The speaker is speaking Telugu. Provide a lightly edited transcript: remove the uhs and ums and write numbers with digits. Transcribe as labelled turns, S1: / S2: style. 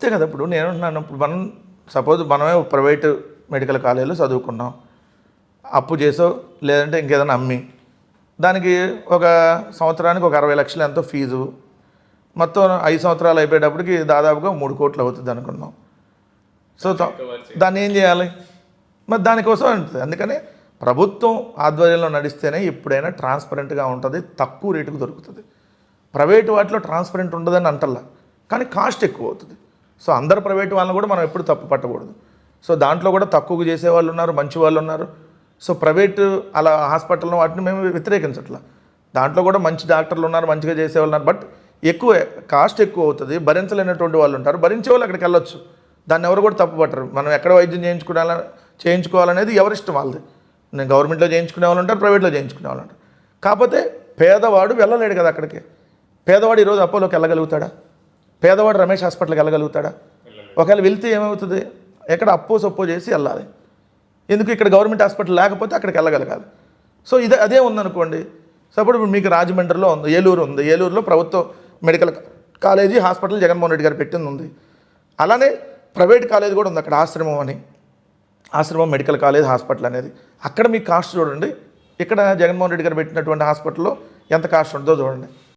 S1: అంతే కదా. ఇప్పుడు నేను అంటున్నాను, ఇప్పుడు మనం సపోజ్ మనమే ప్రైవేటు మెడికల్ కాలేజీలో చదువుకున్నాం, అప్పు చేసో లేదంటే ఇంకేదైనా అమ్మి దానికి ఒక సంవత్సరానికి ఒక 60 లక్షలు ఎంతో ఫీజు, మొత్తం 5 సంవత్సరాలు అయిపోయేటప్పటికి దాదాపుగా 3 కోట్లు అవుతుంది అనుకున్నాం. సో దాన్ని ఏం చేయాలి? మరి దానికోసం ఉంటుంది. అందుకని ప్రభుత్వం ఆధ్వర్యంలో నడిస్తేనే ఎప్పుడైనా ట్రాన్స్పరెంట్గా ఉంటుంది, తక్కువ రేటుకు దొరుకుతుంది. ప్రైవేటు వాటిలో ట్రాన్స్పరెంట్ ఉండదని అంటల్లా, కానీ కాస్ట్ ఎక్కువ అవుతుంది. సో అందరు ప్రైవేటు వాళ్ళని కూడా మనం ఎప్పుడు తప్పు పట్టకూడదు. సో దాంట్లో కూడా తక్కువగా చేసేవాళ్ళు ఉన్నారు, మంచి వాళ్ళు ఉన్నారు. సో ప్రైవేటు అలా హాస్పిటల్లో వాటిని మేము వ్యతిరేకించట్లా, దాంట్లో కూడా మంచి డాక్టర్లు ఉన్నారు, మంచిగా చేసేవాళ్ళు ఉన్నారు. బట్ ఎక్కువ కాస్ట్ ఎక్కువ అవుతుంది, భరించలేనటువంటి వాళ్ళు ఉంటారు. భరించే వాళ్ళు అక్కడికి వెళ్ళొచ్చు, దాన్ని ఎవరు కూడా తప్పు పట్టరు. మనం ఎక్కడ వైద్యం చేయించుకోవాలనేది ఎవరిష్టం వాళ్ళది. నేను గవర్నమెంట్లో చేయించుకునే వాళ్ళు ఉంటారు, ప్రైవేట్లో చేయించుకునే వాళ్ళు ఉంటారు. కాకపోతే పేదవాడు వెళ్ళలేడు కదా అక్కడికి. పేదవాడు ఈరోజు అపోలోకి వెళ్ళగలుగుతాడా? పేదవాడు రమేష్ హాస్పిటల్కి వెళ్ళగలుగుతాడా? ఒకవేళ వెళ్తే ఏమవుతుంది? ఎక్కడ అప్పో సప్పో చేసి వెళ్ళాలి. ఎందుకు? ఇక్కడ గవర్నమెంట్ హాస్పిటల్ లేకపోతే అక్కడికి వెళ్ళగలగాలి. సో అదే ఉందనుకోండి. సో ఇప్పుడు మీకు రాజమండ్రిలో ఉంది, ఏలూరు ఉంది, ఏలూరులో ప్రభుత్వ medical college hospital Jaganmohan Reddy గారు పెట్టింది ఉంది. అలానే ప్రైవేట్ కాలేజ్ కూడా ఉంది అక్కడ, ఆశ్రమం మెడికల్ కాలేజ్ హాస్పిటల్ అనేది. అక్కడ మీకు కాస్ట్ చూడండి, ఇక్కడ జగన్మోహన్ రెడ్డి గారు పెట్టినటువంటి హాస్పిటల్లో ఎంత కాస్ట్ ఉంటుందో చూడండి.